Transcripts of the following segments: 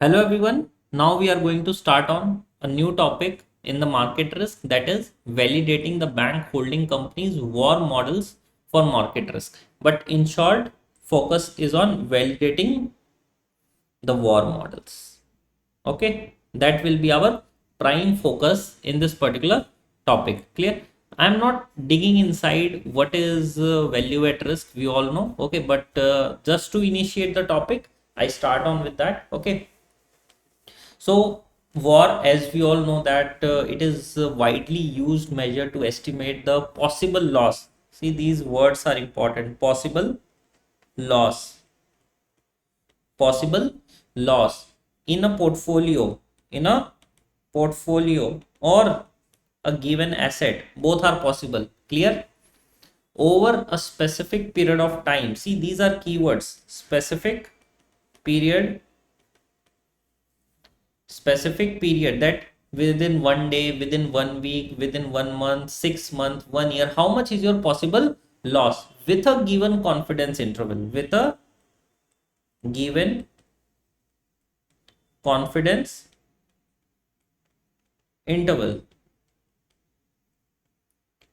Hello everyone. Now we are going to start on a new topic in the market risk, that is validating the bank holding companies war models for market risk. But in short, focus is on validating the war models. Okay, that will be our prime focus in this particular topic. Clear? I'm not digging inside what is value at risk. We all know. Okay, but just to initiate the topic, I start on with that. Okay. So war, as we all know that it is a widely used measure to estimate the possible loss. See, these words are important. Loss, possible loss in a portfolio, in a portfolio or a given asset. Both are possible. Clear? Over a specific period of time. See, these are keywords. Period specific period, that within 1 day, within 1 week, within 1 month, 6 months, 1 year, how much is your possible loss with a given confidence interval, with a given confidence interval.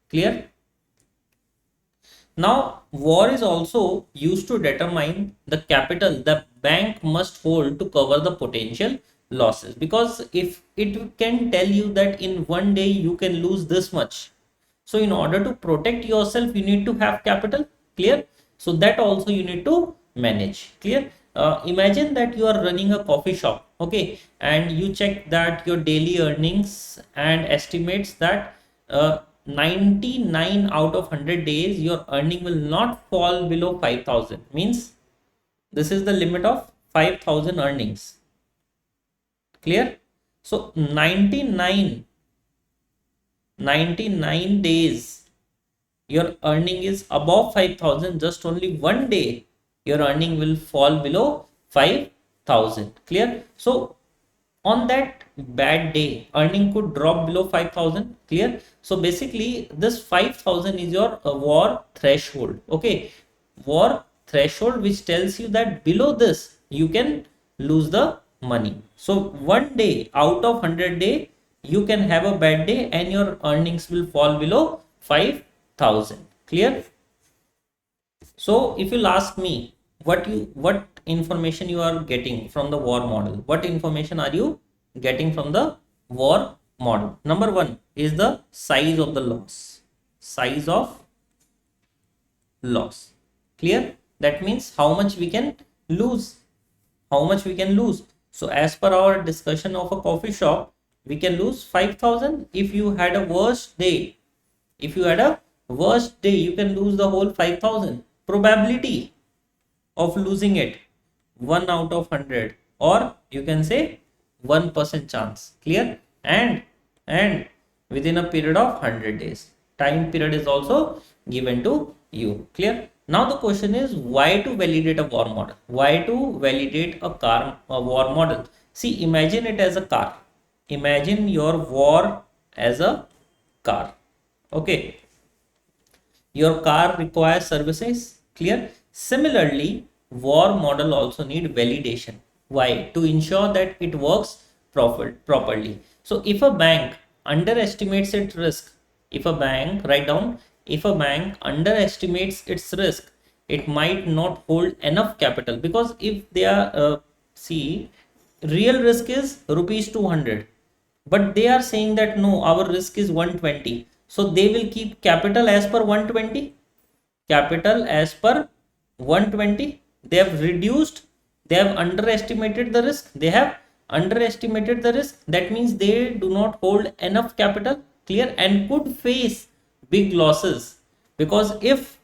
Clear? Now war is also used to determine the capital the bank must hold to cover the potential losses, because if it can tell you that in 1 day you can lose this much, so in order to protect yourself you need to have capital. Clear? So that also you need to manage. Clear? Imagine that you are running a coffee shop, okay, and you check that your daily earnings and estimates that 99 out of 100 days your earning will not fall below 5,000, means this is the limit of 5,000 earnings. Clear? So 99 days your earning is above 5,000, just only 1 day your earning will fall below 5,000. Clear? So on that bad day earning could drop below 5,000. Clear? So basically this 5,000 is your war threshold. Okay, war threshold, which tells you that below this you can lose the money. So 1 day out of 100 day you can have a bad day and your earnings will fall below 5,000. Clear? So if you'll ask me what information you are getting from the war model, what information are you getting from the war model? Number one is the size of the loss. Size of loss. Clear? That means how much we can lose. How much we can lose. So as per our discussion of a coffee shop, we can lose 5,000. If you had a worst day, if you had a worst day, you can lose the whole 5,000. Probability of losing it 1 out of 100, or you can say 1% chance. Clear? And within a period of 100 days, time period is also given to you. Clear? Now the question is, why to validate a war model? Why to validate a war model? See, imagine it as a car. Imagine your war as a car. Okay, your car requires services. Clear? Similarly, war model also need validation. Why? To ensure that it works properly. So if a bank underestimates its risk, if a bank, write down, if a bank underestimates its risk, it might not hold enough capital, because if they are see, real risk is rupees 200, but they are saying that no, our risk is 120, so they will keep capital as per 120. Capital as per 120. They have reduced, they have underestimated the risk. They have underestimated the risk. That means they do not hold enough capital. Clear? And could face big losses, because if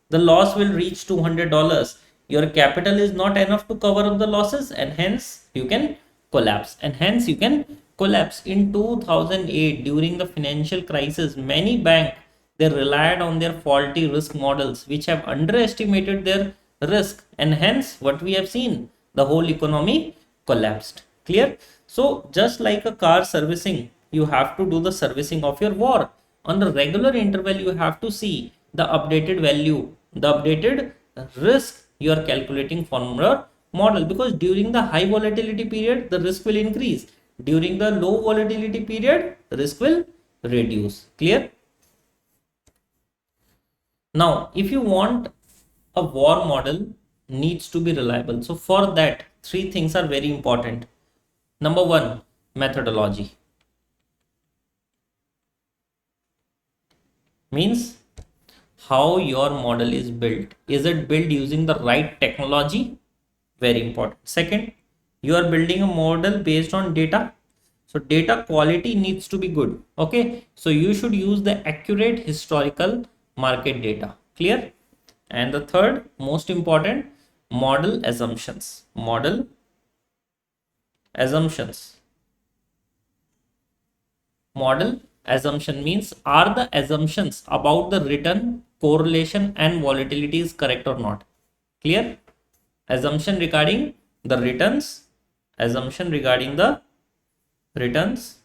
the loss will reach $200, your capital is not enough to cover up the losses, and hence you can collapse. In 2008, during the financial crisis, many banks, they relied on their faulty risk models, which have underestimated their risk, and hence what we have seen, the whole economy collapsed. Clear? So just like a car servicing, you have to do the servicing of your war. On the regular interval, you have to see the updated value, the updated risk you are calculating from your model, because during the high volatility period the risk will increase, during the low volatility period the risk will reduce. Clear? Now if you want a war model needs to be reliable, so for that three things are very important. Number one, methodology. Means how your model is built. Is it built using the right technology? Very important. Second, you are building a model based on data, so data quality needs to be good. Okay, so you should use the accurate historical market data. Clear? And the third most important, model assumptions. Model assumptions. Model assumption means, are the assumptions about the return, correlation and volatility is correct or not? Clear? Assumption regarding the returns, assumption regarding the returns,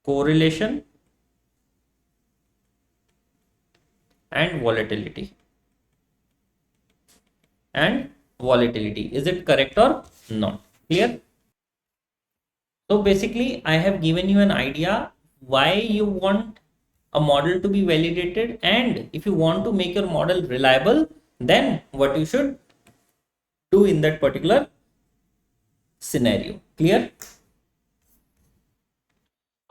correlation and volatility. Is it correct or not? Clear? So basically I have given you an idea why you want a model to be validated, and if you want to make your model reliable, then what you should do in that particular scenario. Clear?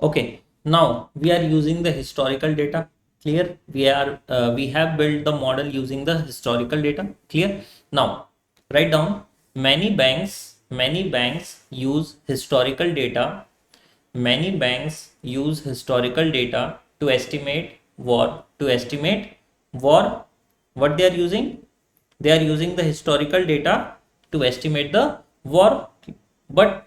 Okay, now we are using the historical data. Clear? We have built the model using the historical data. Clear? Now write down, many banks use historical data. Many banks use historical data to estimate war. What they are using? They are using the historical data to estimate the war. But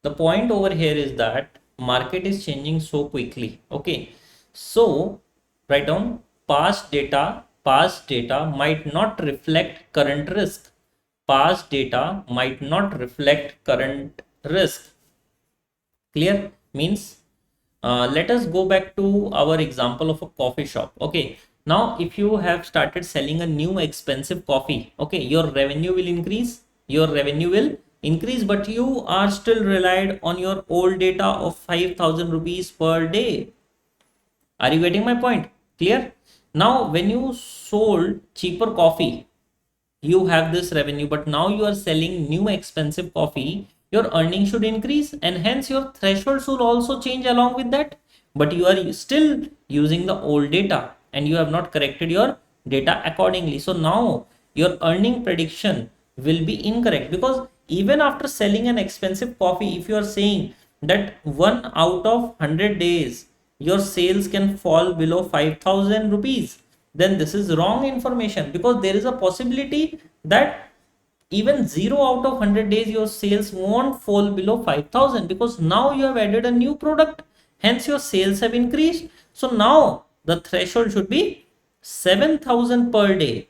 the point over here is that market is changing so quickly. Okay, so write down, past data might not reflect current risk. Past data might not reflect current risk. Clear? Means let us go back to our example of a coffee shop. Okay, now if you have started selling a new expensive coffee, okay, your revenue will increase, but you are still relied on your old data of 5,000 rupees per day. Are you getting my point? Clear? Now when you sold cheaper coffee, you have this revenue, but now you are selling new expensive coffee, your earnings should increase, and hence your threshold should also change along with that. But you are still using the old data and you have not corrected your data accordingly, so now your earning prediction will be incorrect, because even after selling an expensive coffee, if you are saying that 1 out of 100 days your sales can fall below 5,000 rupees, then this is wrong information, because there is a possibility that even 0 out of 100 days your sales won't fall below 5,000, because now you have added a new product, hence your sales have increased. So now the threshold should be 7,000 per day,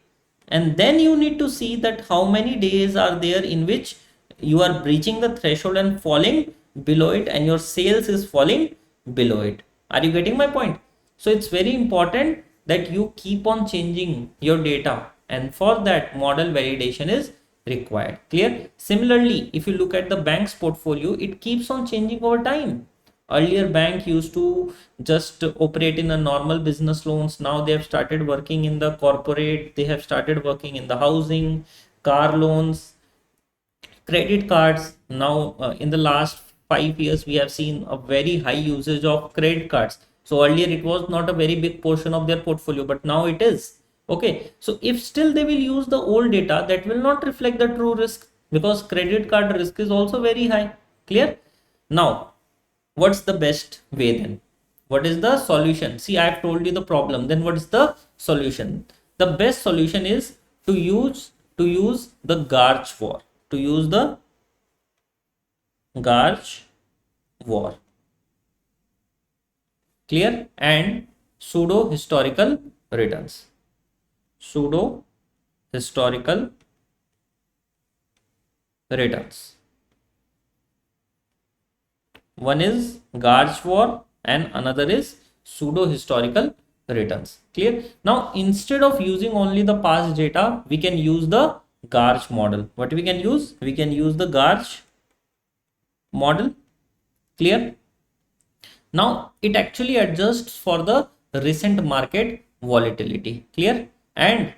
and then you need to see that how many days are there in which you are breaching the threshold and falling below it, and your sales is falling below it. Are you getting my point? So it's very important that you keep on changing your data, and for that model validation is required. Clear? Similarly, if you look at the bank's portfolio, it keeps on changing over time. Earlier bank used to just operate in a normal business loans, now they have started working in the corporate, they have started working in the housing, car loans, credit cards. Now in the last 5 years we have seen a very high usage of credit cards. So earlier it was not a very big portion of their portfolio, but now it is. Okay, so if still they will use the old data, that will not reflect the true risk, because credit card risk is also very high. Clear? Now what's the best way then? What is the solution? See, I have told you the problem, then what is the solution? The best solution is to use the Garch war, to use the Garch war. Clear? And pseudo historical returns. Pseudo historical returns. One is Garch war and another is pseudo historical returns. Clear? Now instead of using only the past data, we can use the Garch model. What we can use? We can use the Garch model. Clear? Now it actually adjusts for the recent market volatility. Clear? And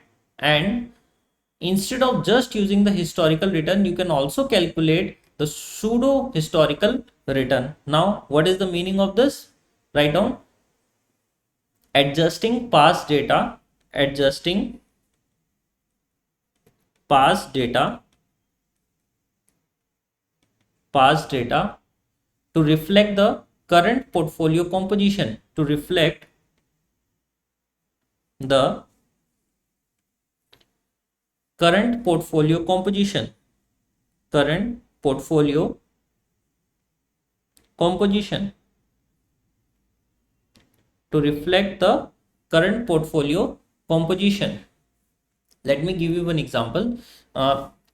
instead of just using the historical return, you can also calculate the pseudo historical return. Now what is the meaning of this? Write down: adjusting past data, adjusting past data, past data to reflect the current portfolio composition, to reflect the current portfolio composition, current portfolio composition, to reflect the current portfolio composition. Let me give you one example.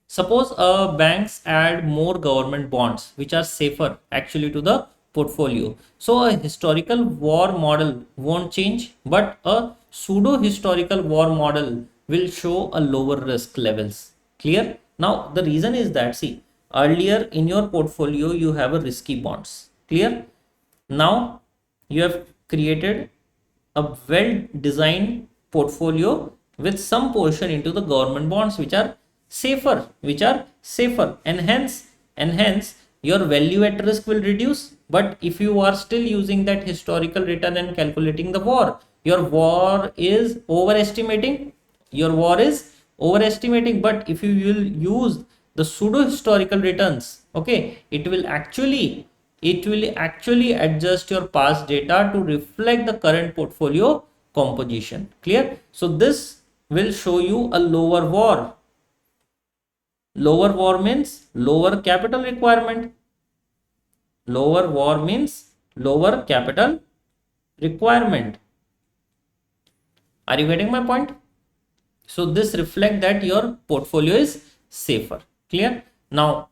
Suppose banks add more government bonds which are safer actually to the portfolio. So a historical war model won't change, but a pseudo historical war model will show a lower risk levels. Clear? Now the reason is that, see, earlier in your portfolio you have a risky bonds. Clear? Now you have created a well designed portfolio with some portion into the government bonds which are safer, and hence your value at risk will reduce. But if you are still using that historical return and calculating the war, your war is overestimating, but if you will use the pseudo historical returns, okay, it will actually adjust your past data to reflect the current portfolio composition. Clear? So this will show you a lower war. Lower war means lower capital requirement. Lower war means lower capital requirement. Are you getting my point? So this reflects that your portfolio is safer. Clear? Now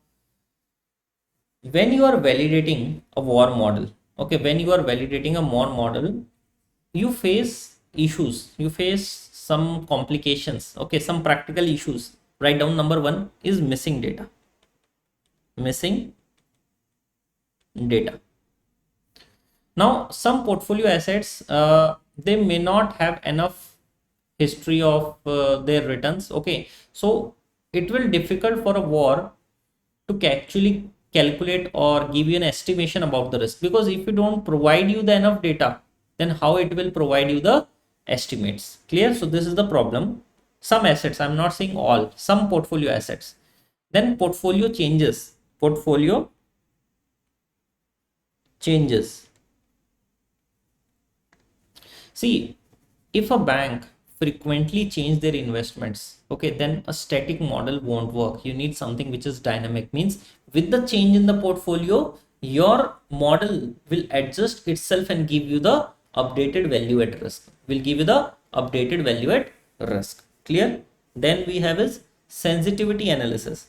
when you are validating a war model, okay, when you are validating a war model, you face issues, you face some complications, okay, some practical issues. Write down: number one is missing data. Missing data. Now some portfolio assets, they may not have enough history of their returns, okay, so it will difficult for a war to actually calculate or give you an estimation about the risk, because if you don't provide you the enough data, then how it will provide you the estimates. Clear? So this is the problem. Some assets, I'm not saying all, some portfolio assets. Then portfolio changes. Portfolio changes. See, if a bank frequently change their investments, okay, then a static model won't work. You need something which is dynamic. Means with the change in the portfolio, your model will adjust itself and give you the updated value at risk. Will give you the updated value at risk. Clear? Then we have is sensitivity analysis.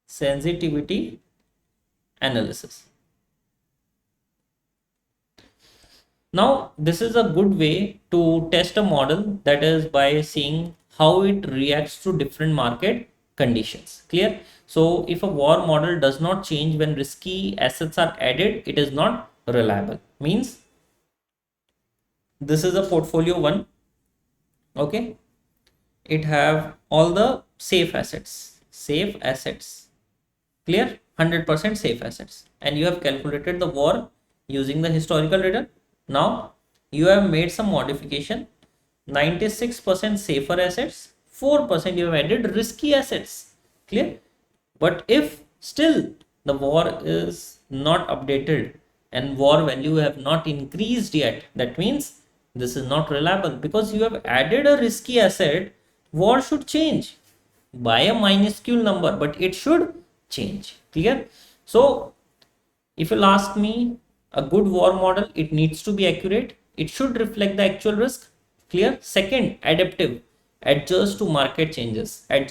Sensitivity analysis. Now this is a good way to test a model, that is by seeing how it reacts to different market conditions. Clear? So if a war model does not change when risky assets are added, it is not reliable. Means this is a portfolio one, okay, it have all the safe assets. Clear? 100% safe assets, and you have calculated the war using the historical return. Now you have made some modification. 96% safer assets, 4% you have added risky assets. Clear? But if still the war is not updated and war value have not increased yet, that means this is not reliable, because you have added a risky asset. War should change by a minuscule number, but it should change. Clear? So if you'll ask me, a good war model, it needs to be accurate. It should reflect the actual risk. Clear? Second, adaptive, adjust to market changes. And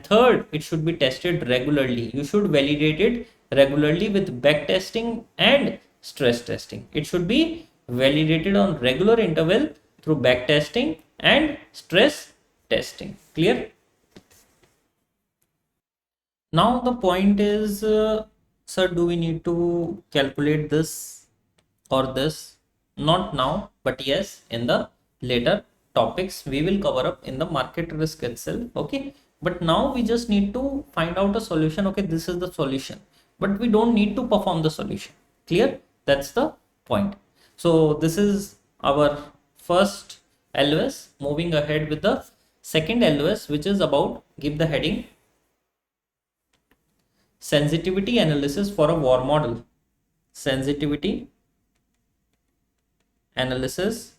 third, it should be tested regularly. You should validate it regularly with back testing and stress testing. It should be validated on regular interval through back testing and stress testing. Clear? Now the point is, sir, do we need to calculate this or this? Not now, but yes, in the later topics we will cover up in the market risk itself. Okay, but now we just need to find out a solution. Okay, this is the solution, but we don't need to perform the solution. Clear? That's the point. So this is our first LOS. Moving ahead with the second LOS, which is about, give the heading, sensitivity analysis for a war model. Sensitivity analysis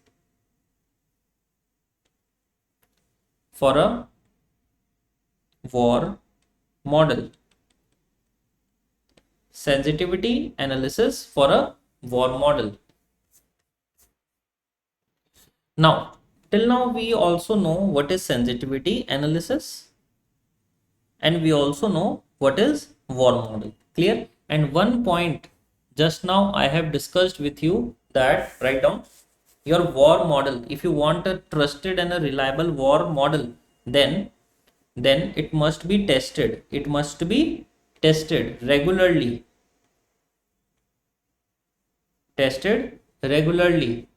for a war model. Sensitivity analysis for a war model. Now, till now we also know what is sensitivity analysis, and we also know what is war model. Clear? And one point just now I have discussed with you, that write down your war model. If you want a trusted and a reliable war model, then it must be tested. It must be tested regularly. Tested regularly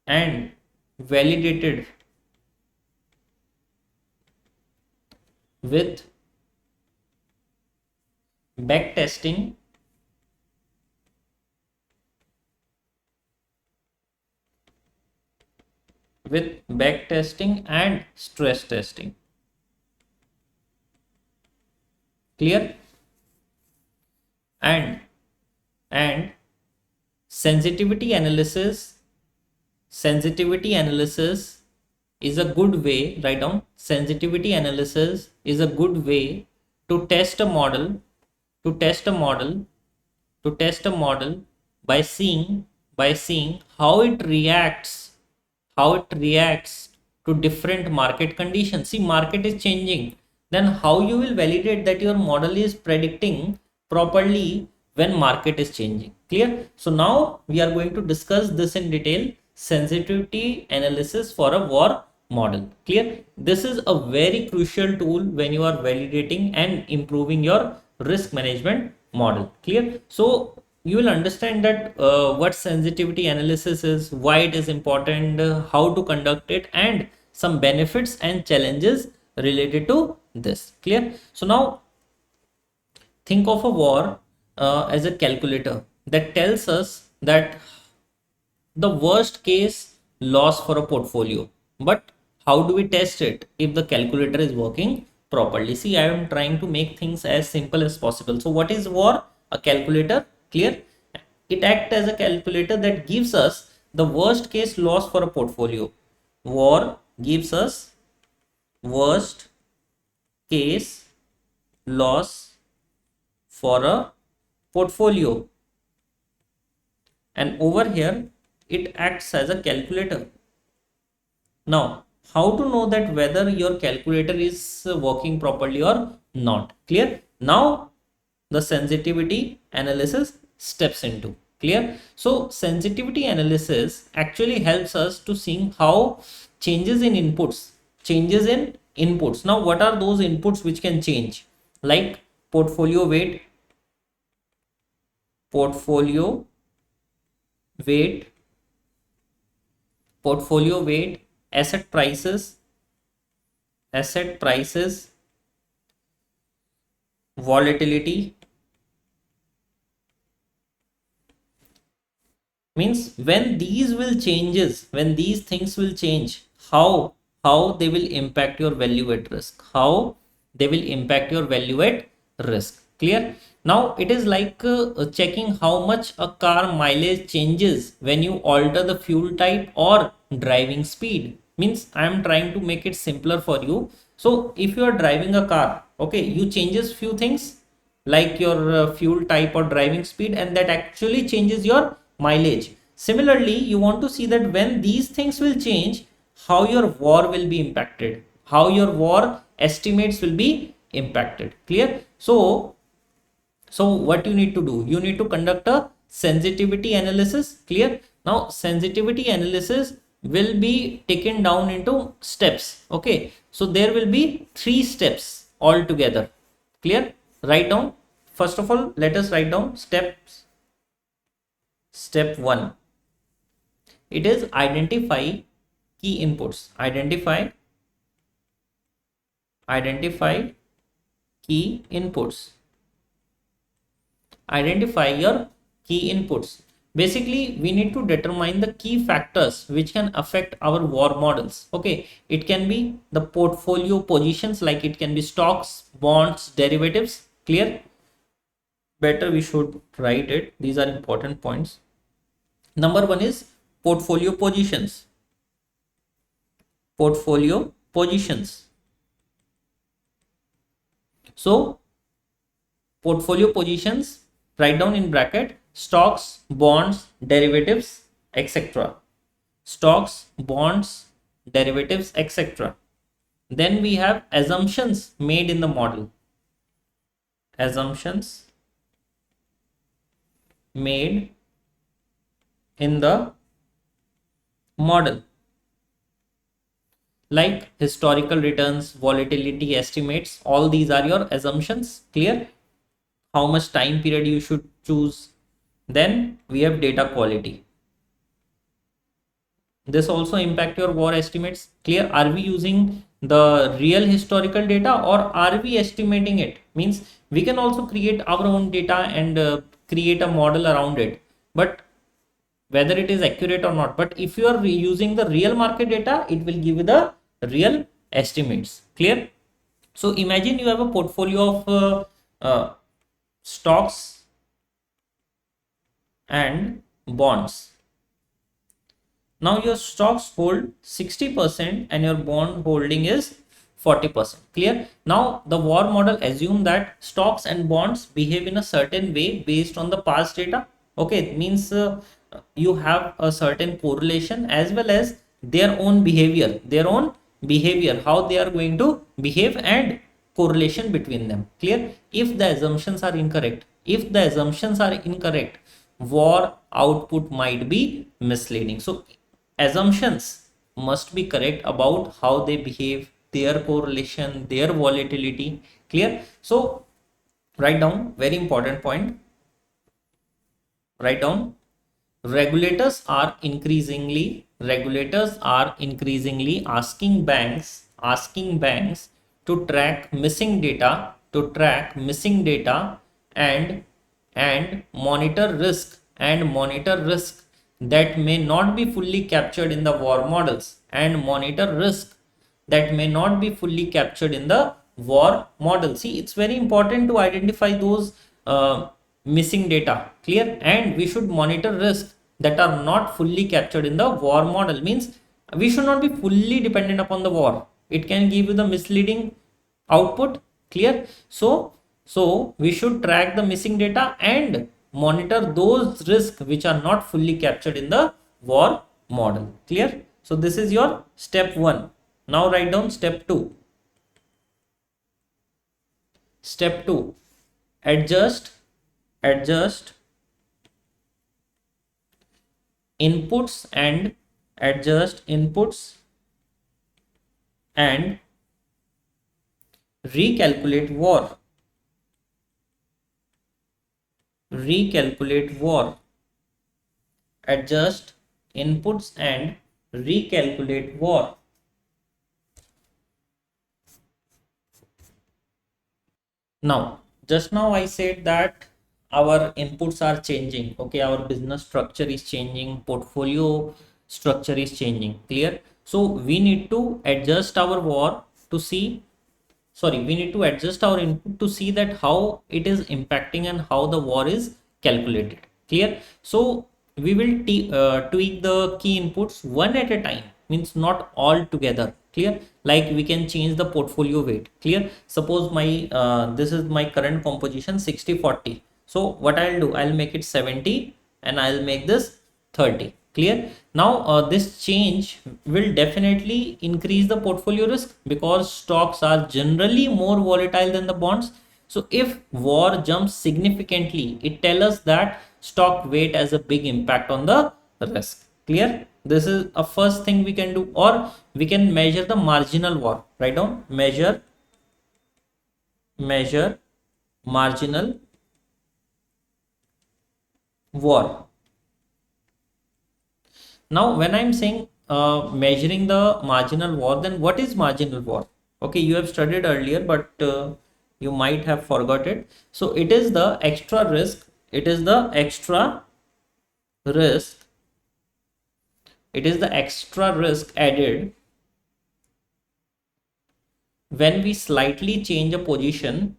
and validated with back testing and stress testing. Clear? And sensitivity analysis is a good way, write down, sensitivity analysis is a good way to test a model, by seeing how it reacts to different market conditions. See, market is changing, then how you will validate that your model is predicting properly when market is changing. Clear? So now we are going to discuss this in detail, sensitivity analysis for a war model. Clear? This is a very crucial tool when you are validating and improving your risk management model. Clear? So you will understand that what sensitivity analysis is, why it is important, how to conduct it, and some benefits and challenges related to this. Clear? So now think of a war as a calculator that tells us that the worst case loss for a portfolio. But how do we test it if the calculator is working properly? See, I am trying to make things as simple as possible. So what is war? A calculator. Clear? It acts as a calculator that gives us the worst case loss for a portfolio. War gives us worst case loss for a portfolio, and over here it acts as a calculator. Now, how to know that whether your calculator is working properly or not? Clear? Now the sensitivity analysis steps into. Clear? So sensitivity analysis actually helps us to see how changes in inputs. Now what are those inputs which can change? Like portfolio weight, asset prices, volatility. Means when these things will change, how they will impact your value at risk. Clear? Now it is like checking how much a car mileage changes when you alter the fuel type or driving speed. Means I am trying to make it simpler for you. So if you are driving a car, okay, you changes few things like your fuel type or driving speed, and that actually changes your mileage. Similarly, you want to see that when these things will change, how your war will be impacted, how your war estimates will be impacted. Clear? So what you need to do, you need to conduct a sensitivity analysis. Clear? Now sensitivity analysis will be taken down into steps. Okay, so there will be 3 steps altogether. Clear? Write down. First of all, let us write down steps. Step 1, it is identify key inputs. Identify key inputs. Identify your key inputs. Basically, we need to determine the key factors which can affect our war models. Okay, it can be the portfolio positions, like it can be stocks, bonds, derivatives. Clear? Better we should write it. These are important points. Number 1 is portfolio positions. Portfolio positions. So portfolio positions, write down in bracket stocks, bonds, derivatives, etc. Stocks, bonds, derivatives, etc. Then we have assumptions made in the model. Assumptions made in the model, like historical returns, volatility estimates. All these are your assumptions. Clear? How much time period you should choose. Then we have data quality. This also impact your war estimates. Clear? Are we using the real historical data or are we estimating it? Means we can also create our own data and create a model around it, but whether it is accurate or not. But if you are using the real market data, it will give you the real estimates. Clear? So imagine you have a portfolio of stocks and bonds. Now your stocks hold 60% and your bond holding is 40%. Clear? Now the war model assume that stocks and bonds behave in a certain way based on the past data. Okay, it means you have a certain correlation as well as their own behavior, how they are going to behave, and correlation between them. Clear? If the assumptions are incorrect, war output might be misleading. So assumptions must be correct about how they behave, their correlation, their volatility. Clear? So write down, very important point. Write down, regulators are increasingly asking banks to track missing data, and monitor risk that may not be fully captured in the war models, See, it's very important to identify those missing data. Clear? And we should monitor risks that are not fully captured in the war model. Means we should not be fully dependent upon the war. It can give you the misleading output. Clear? So we should track the missing data and monitor those risks which are not fully captured in the war model. Clear? So this is your step 1. Now write down step 2. Step 2, adjust inputs and recalculate war. Adjust inputs and recalculate war. Now, just now I said that our inputs are changing. Okay, our business structure is changing, portfolio structure is changing. Clear? So we need to adjust our war to see, we need to adjust our input to see that how it is impacting and how the war is calculated. Clear? So we will tweak the key inputs one at a time, means not all together. Clear? Like we can change the portfolio weight. Clear? Suppose my this is my current composition 60-40. So what I'll do, I'll make it 70 and I'll make this 30. Clear? Now this change will definitely increase the portfolio risk because stocks are generally more volatile than the bonds. So if war jumps significantly, it tells us that stock weight as a big impact on the risk. Clear? This is a first thing we can do. Or we can measure the marginal VAR. Write down measure marginal VAR. Now, when I'm saying measuring the marginal VAR, then what is marginal VAR? Okay, you have studied earlier, but you might have forgot it. So it is the extra risk. It is the extra risk. It is the extra risk added when we slightly change a position.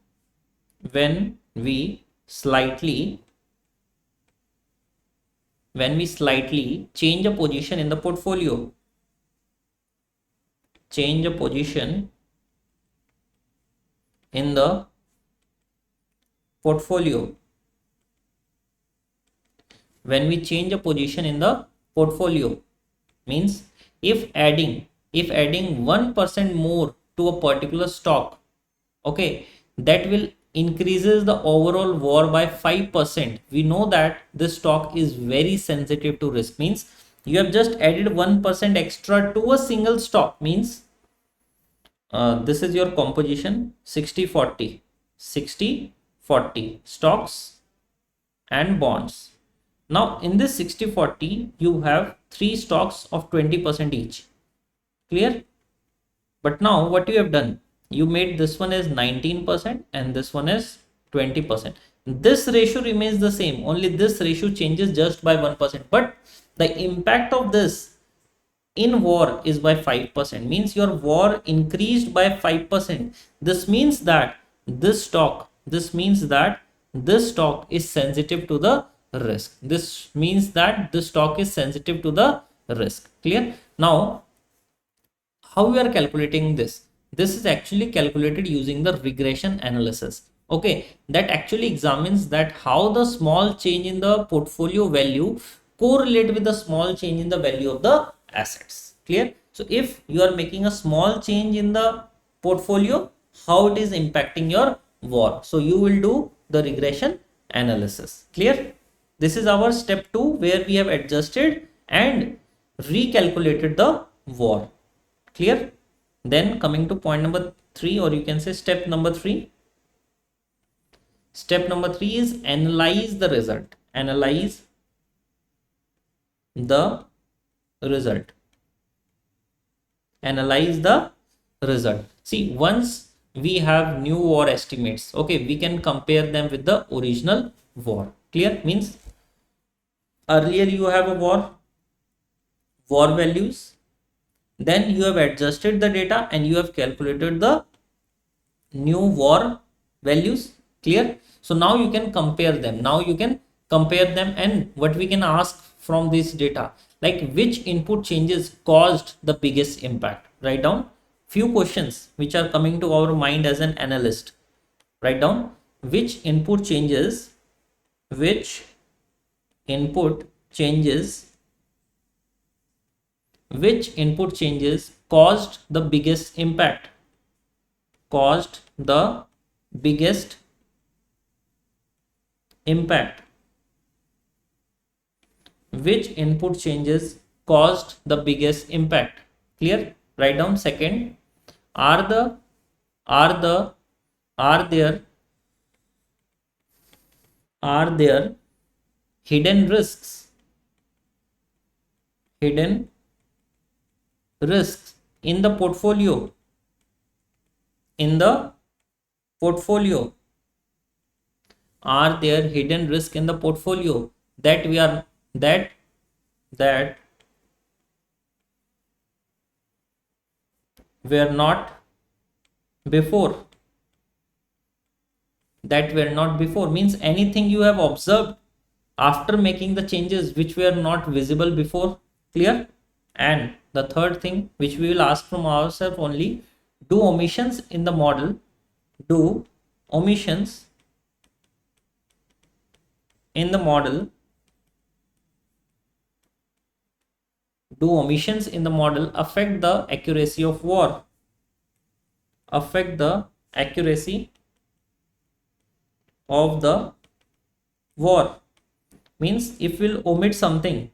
When we slightly change a position in the portfolio. Change a position in the portfolio. When we change a position in the portfolio means if adding 1% more to a particular stock, okay, that will increases the overall VAR by 5%. We know that this stock is very sensitive to risk. Means you have just added 1% extra to a single stock. Means this is your composition 60-40 stocks and bonds. Now in this 60-40 you have 3 stocks of 20% each. Clear? But now what you have done, you made this one as 19% and this one as 20%. This ratio remains the same, only this ratio changes just by 1%, but the impact of this in VAR is by 5%. Means your VAR increased by 5%. This means that this stock is sensitive to the risk. This means that this stock is sensitive to the risk. Clear? Now how we are calculating this? This is actually calculated using the regression analysis. Okay, that actually examines that how the small change in the portfolio value correlate with the small change in the value of the assets. Clear? So if you are making a small change in the portfolio, how it is impacting your VAR? So you will do the regression analysis. Clear? This is our step 2 where we have adjusted and recalculated the VAR. Clear? Then coming to point number 3, or you can say step number 3. Step number 3 is analyze the result. Analyze the result. Analyze the result. See, once we have new VAR estimates, okay, we can compare them with the original VAR. Clear? Means earlier you have a VAR values. Then you have adjusted the data and you have calculated the new VAR values. Clear? So now you can compare them. And what we can ask from this data, like which input changes caused the biggest impact. Write down few questions which are coming to our mind as an analyst. Write down which input changes caused the biggest impact. Which input changes caused the biggest impact? Clear? Write down second. Are there hidden risks in the portfolio? Are there hidden risk in the portfolio that were not before? Means anything you have observed after making the changes which were not visible before. Clear? And the third thing which we will ask from ourselves only, do omissions in the model affect the accuracy of VAR? Means if we'll omit something,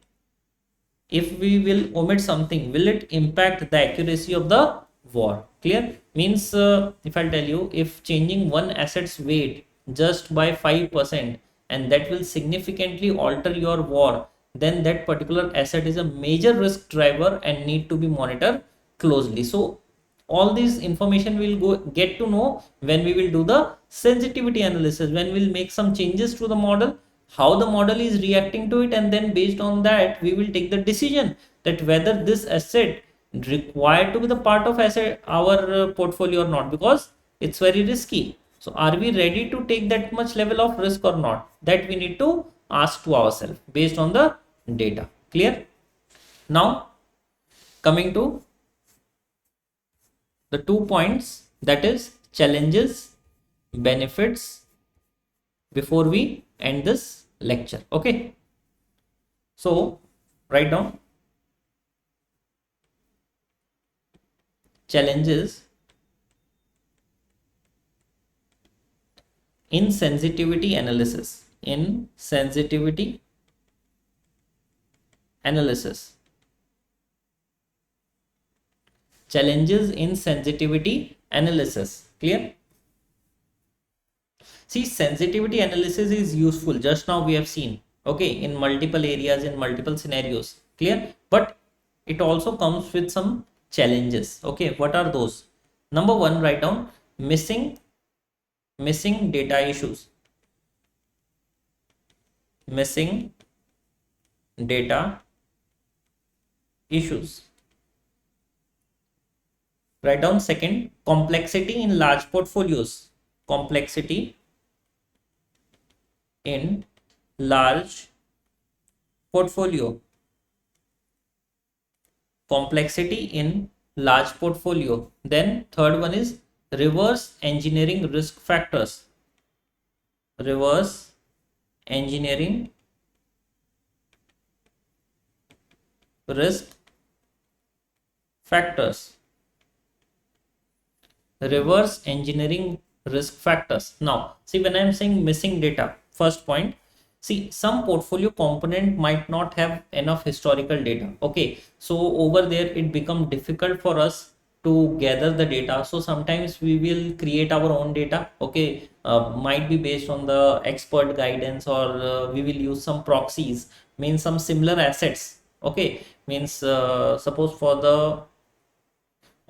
if we will omit something, will it impact the accuracy of the war? Clear? Means if I'll tell you, if changing one asset's weight just by 5%, and that will significantly alter your war, then that particular asset is a major risk driver and need to be monitored closely. So all this information we'll go get to know when we will do the sensitivity analysis, when we'll make some changes to the model, how the model is reacting to it, and then based on that we will take the decision that whether this asset required to be the part of asset our portfolio or not, because it's very risky. So are we ready to take that much level of risk or not? That we need to ask to ourselves based on the data. Clear? Now coming to the 2 points, that is challenges, benefits, before we end this lecture. Okay, so write down challenges in sensitivity analysis. In sensitivity analysis, challenges in sensitivity analysis. Clear? See, sensitivity analysis is useful, just now we have seen, okay, in multiple areas, in multiple scenarios. Clear? But it also comes with some challenges. Okay, what are those? Number one, write down missing data issues. Missing data issues. Write down second, complexity in large portfolios. Complexity in large portfolio. Complexity in large portfolio. Then third one is reverse engineering risk factors. Reverse engineering risk factors. Reverse engineering risk factors. Now see, when I am saying missing data, first point, see, some portfolio component might not have enough historical data. Okay, so over there it become difficult for us to gather the data. So sometimes we will create our own data. Okay, might be based on the expert guidance, or we will use some proxies, means some similar assets. Okay, means suppose for the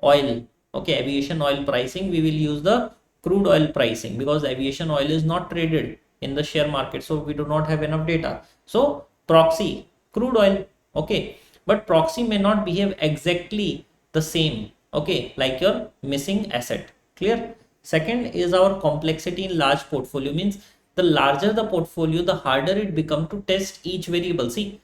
oil, okay, aviation oil pricing, we will use the crude oil pricing, because aviation oil is not traded in the share market, so we do not have enough data. So proxy crude oil, okay, but proxy may not behave exactly the same, okay, like your missing asset. Clear? Second is our complexity in large portfolio. Means the larger the portfolio, the harder it become to test each variable. See,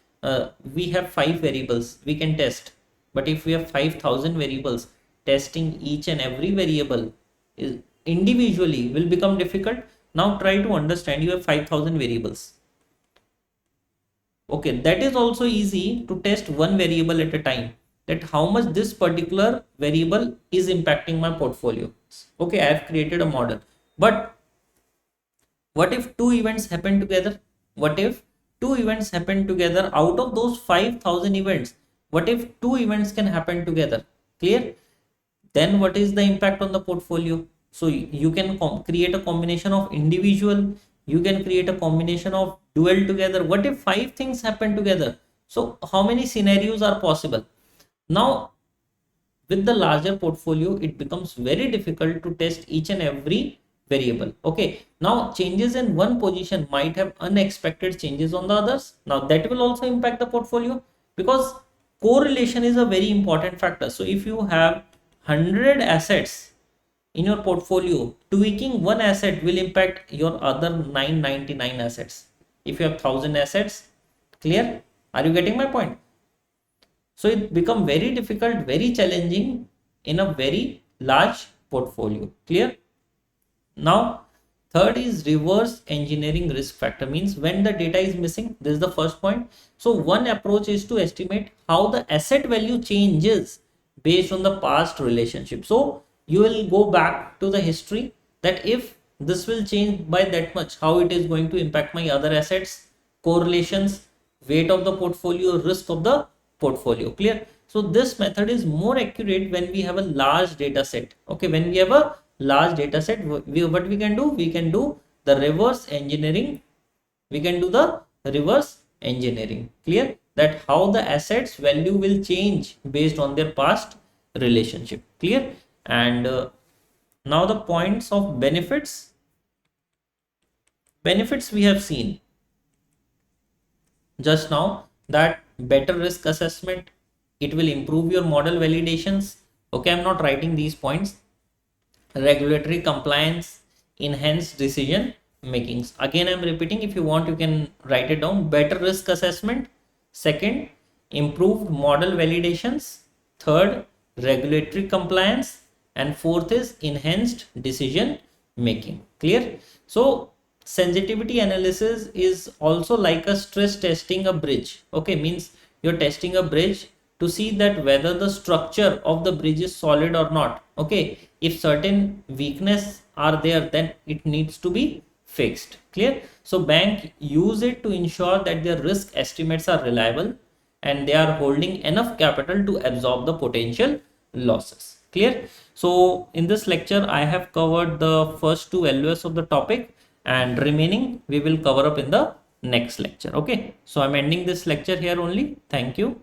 we have 5 variables we can test, but if we have 5,000 variables, testing each and every variable is individually will become difficult. Now try to understand, you have 5,000 variables. Okay, that is also easy to test one variable at a time, that how much this particular variable is impacting my portfolio. Okay, I have created a model, but what if two events happen together? What if two events happen together out of those 5,000 events? What if two events can happen together? Clear? Then what is the impact on the portfolio? So you can create a combination of individual, you can create a combination of dual together. What if 5 things happen together? So how many scenarios are possible? Now with the larger portfolio, it becomes very difficult to test each and every variable. Okay, now changes in one position might have unexpected changes on the others. Now that will also impact the portfolio, because correlation is a very important factor. So if you have 100 assets in your portfolio, tweaking one asset will impact your other 999 assets. If you have 1,000 assets, clear? Are you getting my point? So it become very difficult, very challenging in a very large portfolio. Clear? Now third is reverse engineering risk factor. Means when the data is missing, this is the first point. So one approach is to estimate how the asset value changes based on the past relationship. So you will go back to the history, that if this will change by that much, how it is going to impact my other assets. correlations, weight of the portfolio, risk of the portfolio. Clear? So this method is more accurate when we have a large data set. Okay, when we have a large data set, what we can do, we can do the reverse engineering. We can do the reverse engineering. Clear? That how the assets value will change based on their past relationship. Clear? And now the points of benefits we have seen just now, that better risk assessment, it will improve your model validations. Okay, I'm not writing these points. Regulatory compliance, enhanced decision makings. Again, I'm repeating, if you want you can write it down. Better risk assessment, second, improved model validations, third, regulatory compliance, and fourth is enhanced decision making. Clear? So sensitivity analysis is also like a stress testing a bridge. Okay, means you're testing a bridge to see that whether the structure of the bridge is solid or not. Okay, if certain weakness are there, then it needs to be fixed. Clear? So bank use it to ensure that their risk estimates are reliable and they are holding enough capital to absorb the potential losses. Clear? So in this lecture I have covered the first two LOS of the topic, and remaining we will cover up in the next lecture. Okay, so I'm ending this lecture here only. Thank you.